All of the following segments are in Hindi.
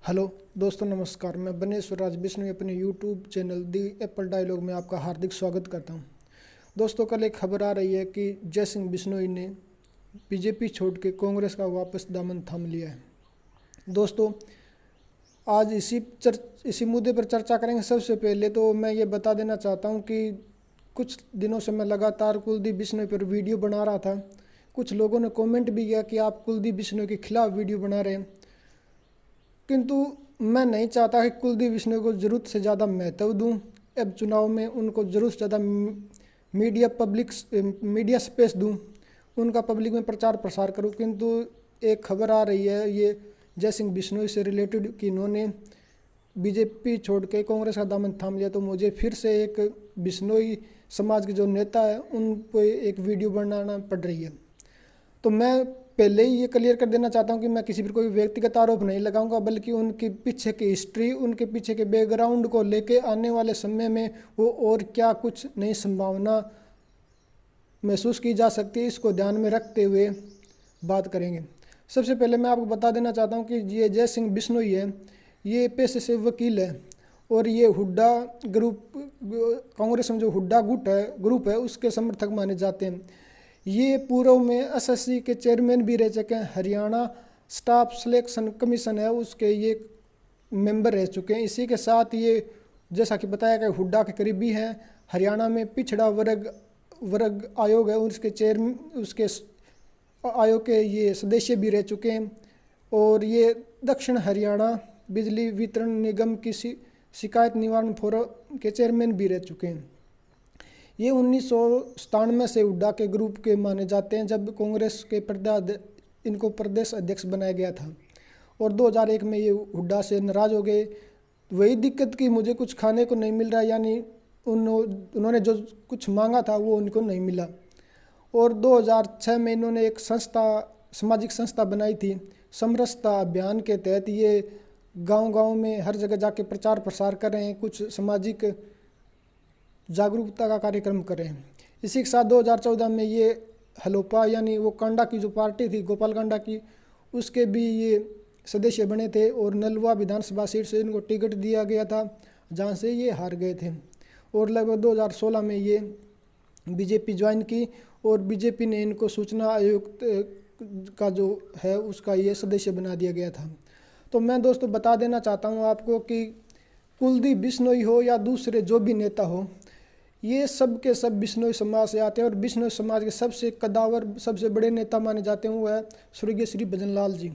हेलो दोस्तों, नमस्कार। मैं बनेश्वर राज बिश्नोई अपने यूट्यूब चैनल दी एप्पल डायलॉग में आपका हार्दिक स्वागत करता हूं। दोस्तों, कल एक खबर आ रही है कि जय सिंह बिश्नोई ने बीजेपी छोड़ के कांग्रेस का वापस दामन थाम लिया है। दोस्तों, आज इसी मुद्दे पर चर्चा करेंगे। सबसे पहले तो मैं ये बता देना चाहता हूँ कि कुछ दिनों से मैं लगातार कुलदीप बिश्नोई पर वीडियो बना रहा था। कुछ लोगों ने कमेंट भी किया कि आप कुलदीप बिश्नोई के खिलाफ वीडियो बना रहे हैं, किंतु मैं नहीं चाहता कि कुलदीप बिश्नोई को ज़रूरत से ज़्यादा महत्व दूं। अब चुनाव में उनको ज़रूरत से ज़्यादा मीडिया स्पेस दूं, उनका पब्लिक में प्रचार प्रसार करूं। किंतु एक खबर आ रही है ये जय सिंह बिश्नोई से रिलेटेड कि इन्होंने बीजेपी छोड़ के कांग्रेस का दामन थाम लिया, तो मुझे फिर से एक बिश्नोई समाज के जो नेता है उन पर एक वीडियो बनाना पड़ रही है। तो मैं पहले ही ये क्लियर कर देना चाहता हूँ कि मैं किसी पर कोई व्यक्तिगत आरोप नहीं लगाऊंगा, बल्कि उनके पीछे की हिस्ट्री, उनके पीछे के बैकग्राउंड को लेके आने वाले समय में वो और क्या कुछ नई संभावना महसूस की जा सकती है, इसको ध्यान में रखते हुए बात करेंगे। सबसे पहले मैं आपको बता देना चाहता हूँ कि ये जय सिंह बिश्नोई है, ये पेशे से वकील है और ये हुड्डा ग्रुप, कांग्रेस में जो हुड्डा ग्रुप है उसके समर्थक माने जाते हैं। ये पूर्व में एसएससी के चेयरमैन भी रह चुके हैं। हरियाणा स्टाफ सिलेक्शन कमीशन है उसके ये मेंबर रह चुके हैं। इसी के साथ ये, जैसा कि बताया गया, हुड्डा के करीबी हैं। हरियाणा में पिछड़ा वर्ग आयोग है, उसके आयोग के ये सदस्य भी रह चुके हैं। और ये दक्षिण हरियाणा बिजली वितरण निगम की शिकायत निवारण फोरम के चेयरमैन भी रह चुके हैं। ये 1997 से हुड्डा के ग्रुप के माने जाते हैं, जब कांग्रेस के इनको प्रदेश अध्यक्ष बनाया गया था। और 2001 में ये हुड्डा से नाराज़ हो गए। वही दिक्कत की मुझे कुछ खाने को नहीं मिल रहा, यानी उन्होंने जो कुछ मांगा था वो उनको नहीं मिला। और 2006 में इन्होंने एक सामाजिक संस्था बनाई थी। समरसता अभियान के तहत ये गांव-गांव में हर जगह जाके प्रचार प्रसार कर रहे हैं, कुछ सामाजिक जागरूकता का कार्यक्रम करें। इसी के साथ 2014 में ये हलोपा, यानी वो कांडा की जो पार्टी थी गोपाल कांडा की, उसके भी ये सदस्य बने थे। और नलवा विधानसभा सीट से इनको टिकट दिया गया था, जहां से ये हार गए थे। और लगभग 2016 में ये बीजेपी ज्वाइन की और बीजेपी ने इनको सूचना आयोग का जो है उसका ये सदस्य बना दिया गया था। तो मैं दोस्तों बता देना चाहता हूँ आपको कि कुलदीप बिश्नोई हो या दूसरे जो भी नेता हो, ये सब के सब बिश्नोई समाज से आते हैं। और बिश्नोई समाज के सबसे कदावर, सबसे बड़े नेता माने जाते हैं वो है स्वर्गीय श्री भजनलाल जी।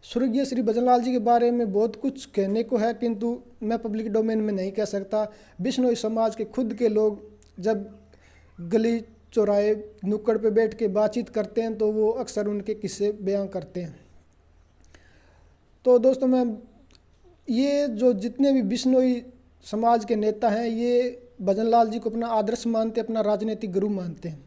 स्वर्गीय श्री भजनलाल जी के बारे में बहुत कुछ कहने को है, किंतु मैं पब्लिक डोमेन में नहीं कह सकता। बिश्नोई समाज के खुद के लोग जब गली चौराहे नुक्कड़ पे बैठ के बातचीत करते हैं तो वो अक्सर उनके किस्से बयां करते हैं। तो दोस्तों, मैं ये जो जितने भी बिश्नोई समाज के नेता हैं, ये भजनलाल जी को अपना आदर्श मानते, अपना राजनीतिक गुरु मानते हैं।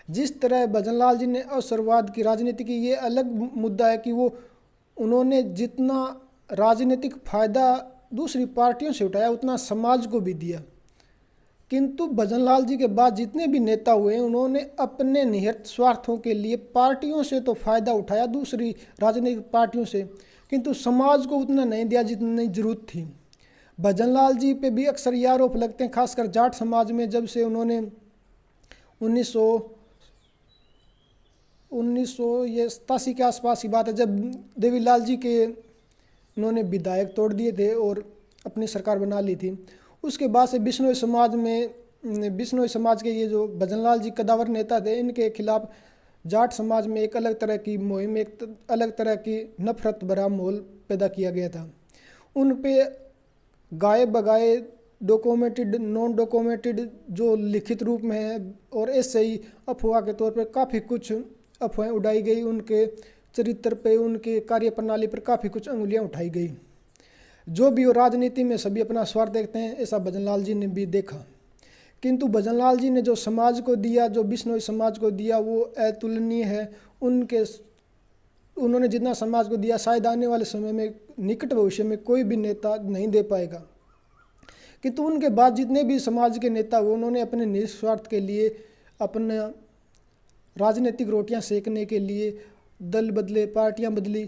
जिस तरह भजनलाल जी ने अवसरवाद की राजनीति की, ये अलग मुद्दा है कि उन्होंने जितना राजनीतिक फायदा दूसरी पार्टियों से उठाया उतना समाज को भी दिया। किंतु भजनलाल जी के बाद जितने भी नेता हुए, उन्होंने अपने निहित स्वार्थों के लिए पार्टियों से तो फायदा उठाया, दूसरी राजनीतिक पार्टियों से, किंतु समाज को उतना नहीं दिया जितनी जरूरत थी। भजनलाल जी पे भी अक्सर ये आरोप लगते हैं, खासकर जाट समाज में, जब से उन्होंने 1987 के आसपास की बात है, जब देवीलाल जी के उन्होंने विधायक तोड़ दिए थे और अपनी सरकार बना ली थी। उसके बाद से बिश्नोई समाज के ये जो भजनलाल जी कदावर नेता थे, इनके खिलाफ जाट समाज में एक अलग तरह की मुहिम, एक अलग तरह की नफरत भरा माहौल पैदा किया गया था। उन पे गाए बगाए, डॉक्यूमेंटेड, नॉन डॉक्यूमेंटेड, जो लिखित रूप में है और ऐसे ही अफवाह के तौर पर काफ़ी कुछ अफवाहें उड़ाई गई। उनके चरित्र पे, उनके कार्य प्रणाली पर काफ़ी कुछ अंगुलियां उठाई गई। जो भी हो, राजनीति में सभी अपना स्वार्थ देखते हैं, ऐसा भजनलाल जी ने भी देखा। किंतु भजनलाल जी ने जो समाज को दिया, जो बिश्नोई समाज को दिया, वो अतुलनीय है। उन्होंने जितना समाज को दिया, शायद आने वाले समय में, निकट भविष्य में कोई भी नेता नहीं दे पाएगा। किंतु उनके बाद जितने भी समाज के नेता हुए, उन्होंने अपने निस्वार्थ के लिए, अपना राजनीतिक रोटियां सेकने के लिए दल बदले, पार्टियां बदली,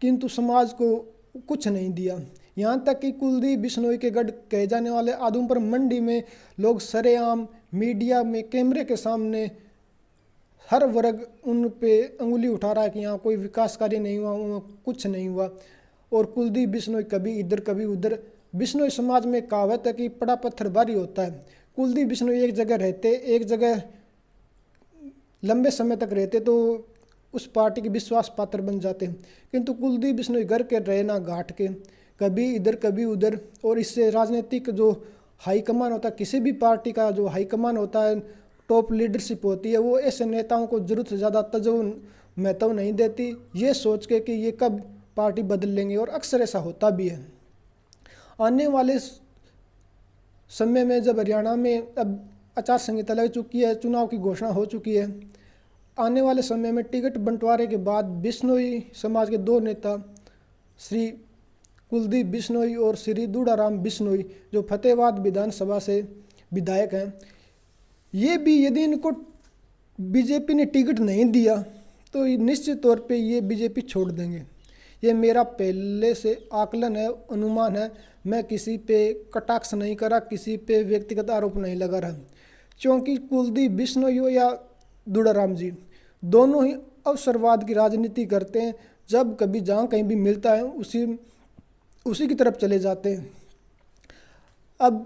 किंतु समाज को कुछ नहीं दिया। यहाँ तक कि कुलदीप बिश्नोई के गढ़ कहे जाने वाले आदमपुर मंडी में लोग सरेआम मीडिया में कैमरे के सामने हर वर्ग उन पे अंगुली उठा रहा है कि यहाँ कोई विकास कार्य नहीं हुआ, वहाँ कुछ नहीं हुआ। और कुलदीप बिश्नोई कभी इधर कभी उधर। बिश्नोई समाज में कहावत है कि पड़ा पत्थर भारी होता है। कुलदीप बिश्नोई एक जगह रहते, एक जगह लंबे समय तक रहते तो उस पार्टी के विश्वास पात्र बन जाते, किंतु कुलदीप बिश्नोई घर के रहे ना घाट के, कभी इधर कभी उधर। और इससे राजनीतिक जो हाईकमान होता है, किसी भी पार्टी का जो हाईकमान होता है, टॉप लीडरशिप होती है, वो ऐसे नेताओं को जरूरत से ज़्यादा महत्व नहीं देती, ये सोच के कि ये कब पार्टी बदल लेंगे। और अक्सर ऐसा होता भी है। आने वाले समय में जब हरियाणा में अब आचार संहिता लग चुकी है, चुनाव की घोषणा हो चुकी है, आने वाले समय में टिकट बंटवारे के बाद बिश्नोई समाज के दो नेता श्री कुलदीप बिश्नोई और श्री दूडाराम बिश्नोई, जो फतेहाबाद विधानसभा से विधायक हैं, ये भी यदि इनको बीजेपी ने टिकट नहीं दिया तो निश्चित तौर पे ये बीजेपी छोड़ देंगे। ये मेरा पहले से आकलन है, अनुमान है। मैं किसी पे कटाक्ष नहीं करा, किसी पे व्यक्तिगत आरोप नहीं लगा रहा, क्योंकि कुलदीप बिश्नोई हो या दूडाराम जी, दोनों ही अवसरवाद की राजनीति करते हैं। जब कभी जहाँ कहीं भी मिलता है उसी की तरफ चले जाते हैं। अब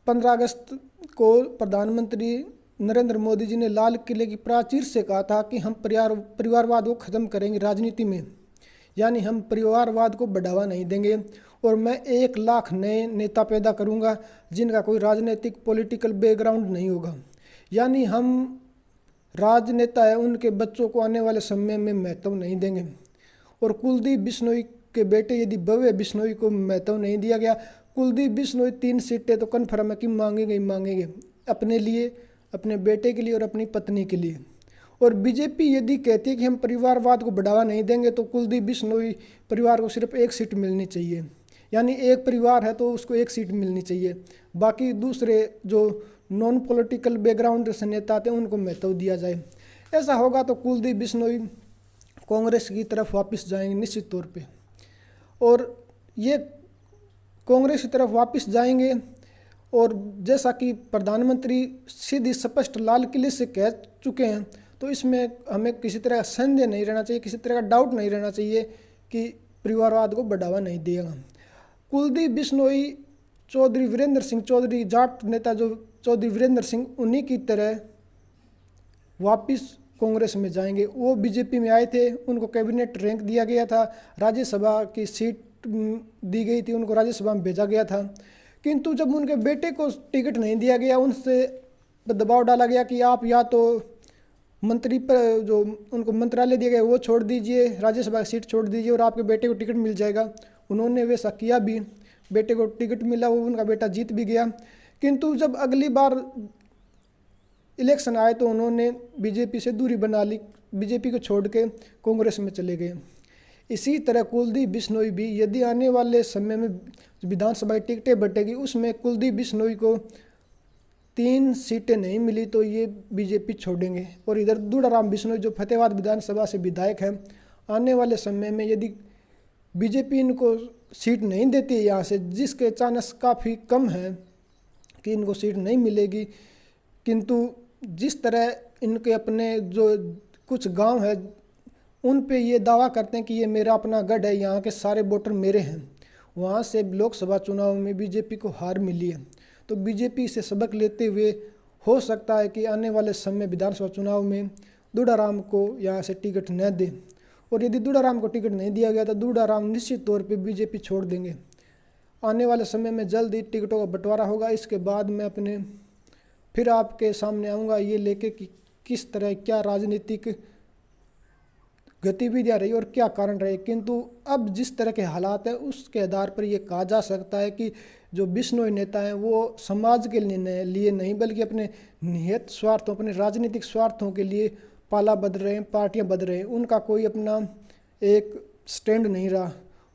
15 अगस्त को प्रधानमंत्री नरेंद्र मोदी जी ने लाल किले की प्राचीर से कहा था कि हम परिवारवाद को ख़त्म करेंगे राजनीति में, यानी हम परिवारवाद को बढ़ावा नहीं देंगे और मैं 1 लाख नए नेता पैदा करूंगा जिनका कोई राजनीतिक पॉलिटिकल बैकग्राउंड नहीं होगा। यानी हम राजनेता है, उनके बच्चों को आने वाले समय में महत्व नहीं देंगे। और कुलदीप बिश्नोई के बेटे यदि भव्य बिश्नोई को महत्व नहीं दिया गया, कुलदीप बिश्नोई 3 सीटें तो कन्फर्म है कि मांगेंगे ही मांगेंगे, अपने लिए, अपने बेटे के लिए और अपनी पत्नी के लिए। और बीजेपी यदि कहती है कि हम परिवारवाद को बढ़ावा नहीं देंगे तो कुलदीप बिश्नोई परिवार को सिर्फ 1 सीट मिलनी चाहिए, यानी एक परिवार है तो उसको 1 सीट मिलनी चाहिए। बाकी दूसरे जो नॉन पॉलिटिकल बैकग्राउंड से नेता आते हैं उनको महत्व दिया जाए। ऐसा होगा तो कुलदीप बिश्नोई कांग्रेस की तरफ वापस जाएंगे निश्चित तौर पे, और ये कांग्रेस की तरफ वापस जाएंगे। और जैसा कि प्रधानमंत्री सीधी स्पष्ट लाल किले से कह चुके हैं, तो इसमें हमें किसी तरह का संदेह नहीं रहना चाहिए, किसी तरह का डाउट नहीं रहना चाहिए कि परिवारवाद को बढ़ावा नहीं देगा। कुलदीप बिश्नोई चौधरी वीरेंद्र सिंह चौधरी, जाट नेता जो चौधरी वीरेंद्र सिंह, उन्हीं की तरह वापस कांग्रेस में जाएंगे। वो बीजेपी में आए थे, उनको कैबिनेट रैंक दिया गया था, राज्यसभा की सीट दी गई थी, उनको राज्यसभा में भेजा गया था, किंतु जब उनके बेटे को टिकट नहीं दिया गया, उनसे दबाव डाला गया कि आप या तो मंत्री पर जो उनको मंत्रालय दिया गया वो छोड़ दीजिए, राज्यसभा की सीट छोड़ दीजिए और आपके बेटे को टिकट मिल जाएगा। उन्होंने वैसा किया भी, बेटे को टिकट मिला, वो उनका बेटा जीत भी गया। किंतु जब अगली बार इलेक्शन आए तो उन्होंने बीजेपी से दूरी बना ली, बीजेपी को छोड़ के कांग्रेस में चले गए। इसी तरह कुलदीप बिश्नोई भी, यदि आने वाले समय में विधानसभा की टिकटें बटेगी, उसमें कुलदीप बिश्नोई को 3 सीटें नहीं मिली तो ये बीजेपी छोड़ेंगे। और इधर दूडाराम बिश्नोई जो फतेहाबाद विधानसभा से विधायक हैं, आने वाले समय में यदि बीजेपी इनको सीट नहीं देती है यहाँ से, जिसके चांस काफ़ी कम है कि इनको सीट नहीं मिलेगी, किंतु जिस तरह इनके अपने जो कुछ गांव है उन पे ये दावा करते हैं कि ये मेरा अपना गढ़ है, यहाँ के सारे वोटर मेरे हैं, वहाँ से लोकसभा चुनाव में बीजेपी को हार मिली है। तो बीजेपी से सबक लेते हुए हो सकता है कि आने वाले समय विधानसभा चुनाव में दूडाराम को यहाँ से टिकट न दे, और यदि दूडाराम को टिकट नहीं दिया गया तो दूडाराम निश्चित तौर पे बीजेपी छोड़ देंगे। आने वाले समय में जल्द ही टिकटों का बंटवारा होगा। इसके बाद मैं अपने फिर आपके सामने आऊँगा ये लेके कि किस तरह क्या राजनीतिक गतिविधियाँ रही और क्या कारण रहे। किंतु अब जिस तरह के हालात हैं उसके आधार पर यह कहा जा सकता है कि जो बिश्नोई नेता हैं वो समाज के लिए नहीं बल्कि अपने निहित स्वार्थों, अपने राजनीतिक स्वार्थों के लिए पाला बद रहे हैं, पार्टियां बद रहे हैं। उनका कोई अपना एक स्टैंड नहीं रहा,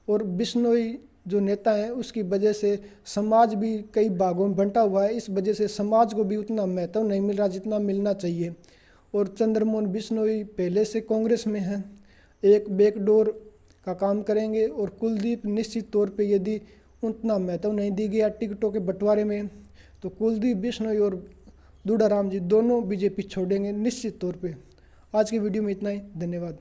और बिश्नोई जो नेता हैं उसकी वजह से समाज भी कई भागों में बंटा हुआ है। इस वजह से समाज को भी उतना महत्व नहीं मिल रहा जितना मिलना चाहिए। और चंद्रमोहन बिश्नोई पहले से कांग्रेस में हैं, एक बैकडोर का काम करेंगे। और कुलदीप निश्चित तौर पे यदि उतना महत्व नहीं दी गया टिकटों के बंटवारे में तो कुलदीप बिश्नोई और दुड़ाराम जी दोनों बीजेपी छोड़ेंगे निश्चित तौर पे। आज की वीडियो में इतना ही, धन्यवाद।